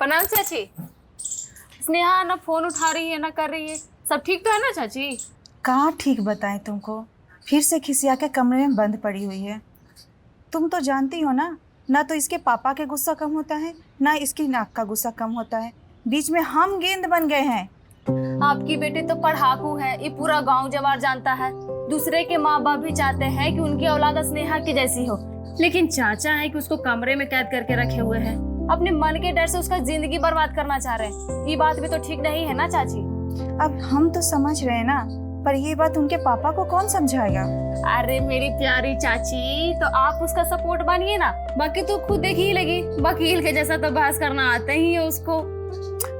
प्रणाम चाची। स्नेहा ना फोन उठा रही है ना कर रही है, सब ठीक तो है ना चाची? कहाँ ठीक बताएं तुमको, फिर से खिसिया के कमरे में बंद पड़ी हुई है। तुम तो जानती हो ना तो इसके पापा के गुस्सा कम होता है ना इसकी नाक का गुस्सा कम होता है। बीच में हम गेंद बन गए हैं। आपकी बेटी तो पढ़ाकू है, ये पूरा गांव जवार जानता है। दूसरे के माँ बाप भी चाहते हैं कि उनकी औलाद स्नेहा की जैसी हो, लेकिन चाचा है कि उसको कमरे में कैद करके रखे हुए हैं। अपने मन के डर से उसका जिंदगी बर्बाद करना चाह रहे हैं। ये बात भी तो ठीक नहीं है ना चाची? अब हम तो समझ रहे हैं ना, पर ये बात उनके पापा को कौन समझाएगा? अरे मेरी प्यारी चाची, तो आप उसका सपोर्ट बनिए ना, बाकी तो खुद देख ही लगी। वकील के जैसा तो बहस करना आता ही है उसको।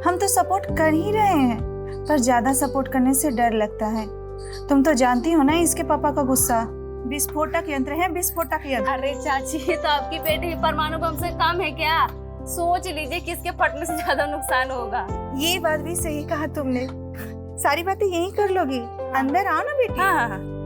हम तो सपोर्ट कर ही रहे हैं, पर ज्यादा सपोर्ट करने से डर लगता है। तुम तो जानती हो ना इसके पापा का गुस्सा। विस्फोटक यंत्र है, विस्फोटक यंत्र। अरे चाची, तो आपकी बेटी परमाणु बम से कम है क्या? सोच लीजिए किसके फटने से ज्यादा नुकसान होगा। ये बात भी सही कहा तुमने। सारी बातें यही कर लोगी। अंदर आओ ना बेटी। हाँ।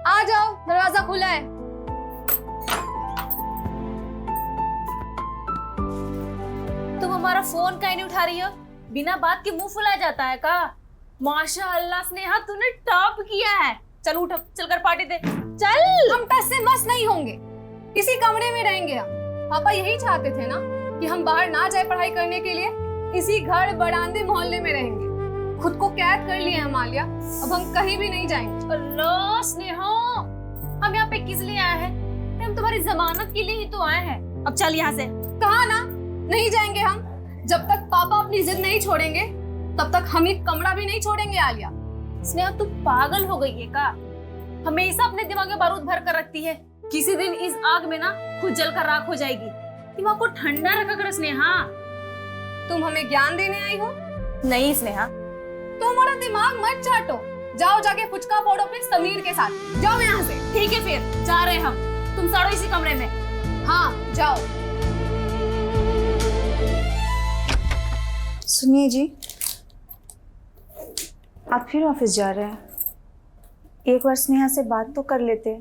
आ जाओ, दरवाजा खुला है। तुम हमारा फोन काहे नहीं उठा रही हो? बिना बात के मुंह फुलाया जाता है का? माशाअल्लाह स्नेहा, तूने टॉप किया है। चल उठ, चलकर पार्टी दे। चल। हम टस से मस नहीं होंगे, इसी कमरे में रहेंगे हम। पापा यही चाहते थे ना कि हम बाहर ना जाए पढ़ाई करने के लिए, इसी घर बरामदे मोहल्ले में रहेंगे। खुद को कैद कर लिए हैं मालिया, अब हम कहीं भी नहीं जाएंगे। अल्लाह स्नेहा, हम यहाँ पे किस लिए आए हैं? हम तुम्हारी जमानत के लिए ही तो आए हैं। अब चल यहाँ से। कहा ना नहीं जाएंगे हम। जब तक पापा अपनी जिद नहीं छोड़ेंगे तब तक हम ये कमरा भी नहीं छोड़ेंगे। आलिया, स्नेहा तू पागल हो गई है का? हमेशा अपने दिमाग में बारूद भर कर रखती है, किसी दिन इस आग में ना खुद जल कर राख हो जाएगी। दिमाग को ठंडा रखा कर स्नेहा। तुम हमें ज्ञान देने आई हो? नहीं स्नेहा, तो हमारा दिमाग मत चाटो। जाओ जाके फुचका फोड़ो फिर समीर के साथ। जाओ यहाँ से। ठीक है फिर जा रहे हम, तुम सारों इसी कमरे में। हाँ जाओ। सुनिए जी, आप फिर ऑफिस जा रहे हैं। एक बार स्नेहा से बात तो कर लेते।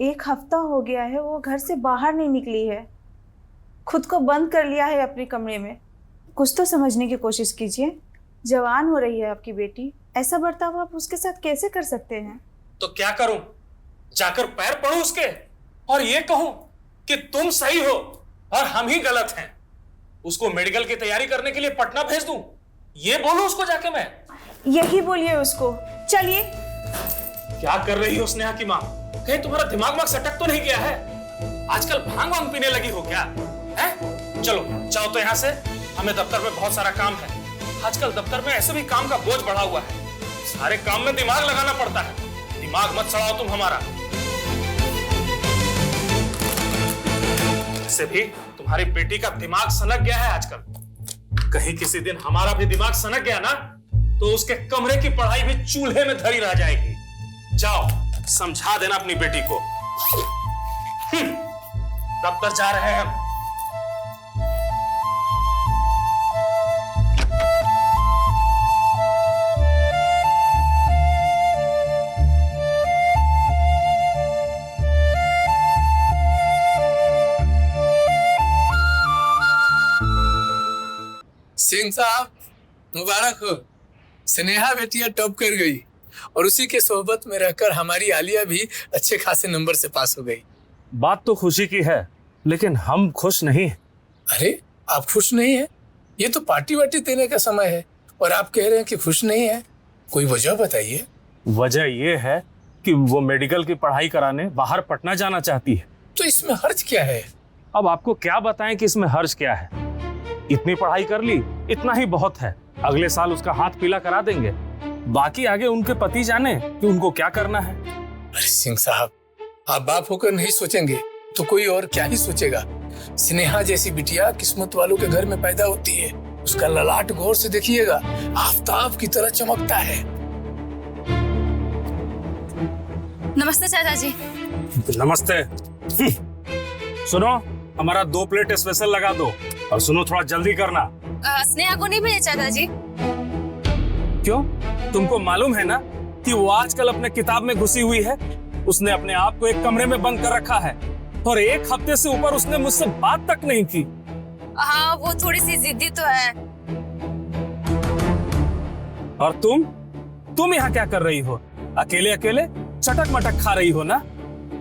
एक हफ्ता हो गया है वो घर से बाहर नहीं निकली है, खुद को बंद कर लिया है अपने कमरे में। कुछ तो समझने की कोशिश कीजिए। जवान हो रही है आपकी बेटी, ऐसा बर्ताव आप उसके साथ कैसे कर सकते हैं? तो क्या करूं? जाकर पैर पड़ूं उसके और ये कहूं कि तुम सही हो और हम ही गलत हैं? उसको मेडिकल की तैयारी करने के लिए पटना भेज दूं, ये बोलूं उसको जाके मैं? यही बोलिए उसको। चलिए। क्या कर रही हो स्नेहा की मां? कहीं तुम्हारा दिमाग सटक तो नहीं गया है? आजकल भांग वांग पीने लगी हो क्या है? चलो जाओ तो यहां से, हमें दफ्तर में बहुत सारा काम है। आजकल दफ्तर में ऐसे भी काम का बोझ बढ़ा हुआ है, सारे काम में दिमाग लगाना पड़ता है। दिमाग मत सड़ाओ तुम हमारा। इससे भी तुम्हारी बेटी का दिमाग सनक गया है आजकल। कहीं किसी दिन हमारा भी दिमाग सनक गया ना, तो उसके कमरे की पढ़ाई भी चूल्हे में धरी रह जाएगी। जाओ समझा देना अपनी बेटी को। दफ्तर जा रहे हैं हम। सिंह साहब मुबारक हो। स्नेहा बेटिया टॉप कर गई और उसी के सोहबत में रहकर हमारी आलिया भी अच्छे खासे नंबर से पास हो गई। बात तो खुशी की है, लेकिन हम खुश नहीं। अरे आप खुश नहीं हैं? ये तो पार्टी वार्टी देने का समय है और आप कह रहे हैं कि खुश नहीं है। कोई वजह बताइए। वजह ये है कि वो मेडिकल की पढ़ाई कराने बाहर पटना जाना चाहती है। तो इसमें हर्ज क्या है? अब आपको क्या बताएं कि इसमें हर्ज क्या है? इतनी पढ़ाई कर ली, इतना ही बहुत है। अगले साल उसका हाथ पीला करा देंगे, बाकी आगे उनके पति जाने कि उनको क्या करना है। अरे सिंह साहब, आप बाप होकर नहीं सोचेंगे तो कोई और क्या ही सोचेगा। स्नेहा जैसी बिटिया किस्मत वालों के घर में पैदा होती है। उसका ललाट गौर से देखिएगा, आफताब की तरह चमकता है। नमस्ते चाचा जी। नमस्ते। सुनो, हमारा 2 प्लेट स्पेशल लगा दो। और सुनो, थोड़ा जल्दी करना। स्नेहा को नहीं भेजा दादाजी? क्यों? तुमको मालूम है ना कि वो आजकल अपने किताब में घुसी हुई है। उसने अपने आप को एक कमरे में बंद कर रखा है और 1 हफ्ते से ऊपर उसने मुझसे बात तक नहीं की। हाँ, वो थोड़ी सी जिद्दी तो है। और तुम यहाँ क्या कर रही हो? अकेले अकेले चटक मटक खा रही हो ना?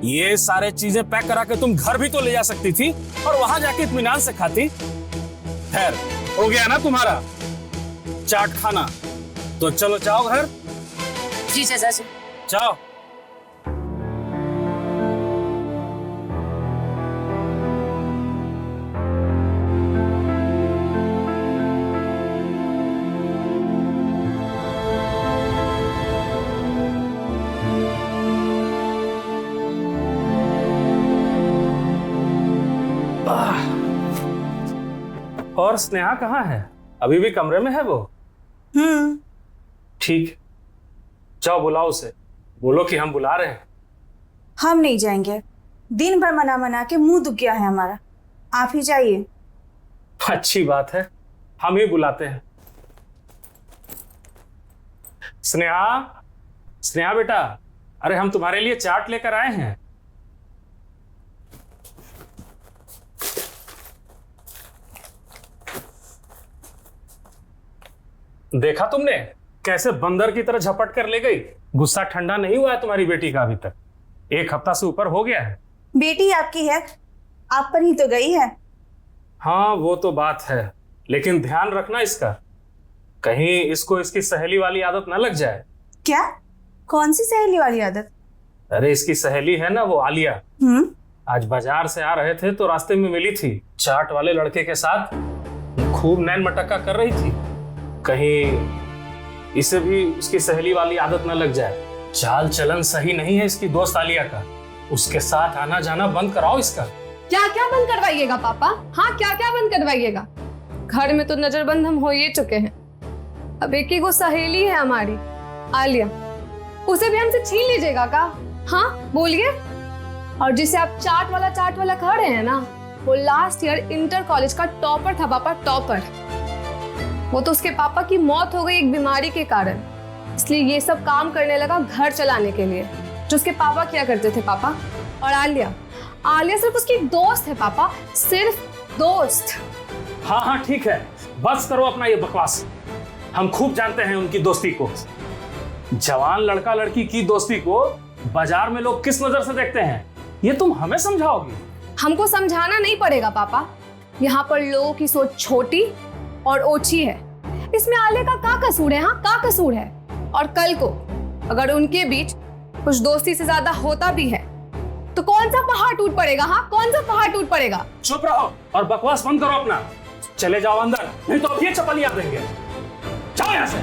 ये सारे चीजें पैक करा के तुम घर भी तो ले जा सकती थी और वहां जाके इत्मीनान से खाती। खैर, हो गया ना तुम्हारा चाट खाना, तो चलो जाओ घर। जी चाचा जी। जाओ। और स्नेहा कहाँ है? अभी भी कमरे में है वो? ठीक, जाओ बुलाओ उसे, बोलो कि हम बुला रहे हैं। हम नहीं जाएंगे, दिन भर मना मना के मुंह दुख गया है हमारा, आप ही जाइए। अच्छी बात है, हम ही बुलाते हैं। स्नेहा, स्नेहा बेटा, अरे हम तुम्हारे लिए चाट लेकर आए हैं। देखा तुमने कैसे बंदर की तरह झपट कर ले गई? गुस्सा ठंडा नहीं हुआ है तुम्हारी बेटी का अभी तक? 1 हफ्ता से ऊपर हो गया है। बेटी आपकी है, आप पर ही तो गई है। हाँ, वो तो बात है, लेकिन ध्यान रखना इसका, कहीं इसको इसकी सहेली वाली आदत ना लग जाए। क्या? कौन सी सहेली वाली आदत? अरे इसकी सहेली है ना, वो आलिया। आज बाजार से आ रहे थे तो रास्ते में मिली थी, चाट वाले लड़के के साथ खूब नैन मटक्का कर रही थी। कहीं इसे भी उसकी सहेली वाली आदत न लग जाए। चाल चलन सही नहीं है इसकी दोस्त आलिया का, उसके साथ आना जाना बंद कराओ इसका। क्या क्या बंद करवाइएगा पापा? हाँ, क्या क्या बंद करवाइएगा? घर में तो नजरबंद हम हो ये चुके हैं। अब एक ही वो सहेली है हमारी आलिया, उसे भी हमसे छीन लीजिएगा का? हाँ बोलिए। और जिसे आप चाट वाला कह रहे हैं ना, वो लास्ट ईयर इंटर कॉलेज का टॉपर था पापा, टॉपर। वो तो उसके पापा की मौत हो गई एक बीमारी के कारण, इसलिए ये सब काम करने लगा घर चलाने के लिए, जो उसके पापा किया करते थे पापा। और आलिया सिर्फ उसकी दोस्त है पापा, सिर्फ दोस्त। हाँ हाँ ठीक है, बस करो अपना ये बकवास। हम खूब जानते हैं उनकी दोस्ती को। जवान लड़का लड़की की दोस्ती को बाजार में लोग किस नजर से देखते हैं, ये तुम हमें समझाओगी? हमको समझाना नहीं पड़ेगा पापा, यहाँ पर लोगों की सोच छोटी और ओछी है। इसमें आलिया का क्या कसूर है? हाँ, क्या कसूर है? और कल को अगर उनके बीच कुछ दोस्ती से ज्यादा होता भी है तो कौन सा पहाड़ टूट पड़ेगा? हाँ, कौन सा पहाड़ टूट पड़ेगा? चुप रहो और बकवास बंद करो अपना। चले जाओ अंदर, नहीं तो अब ये चपलियां देंगे। जाओ यहाँ से।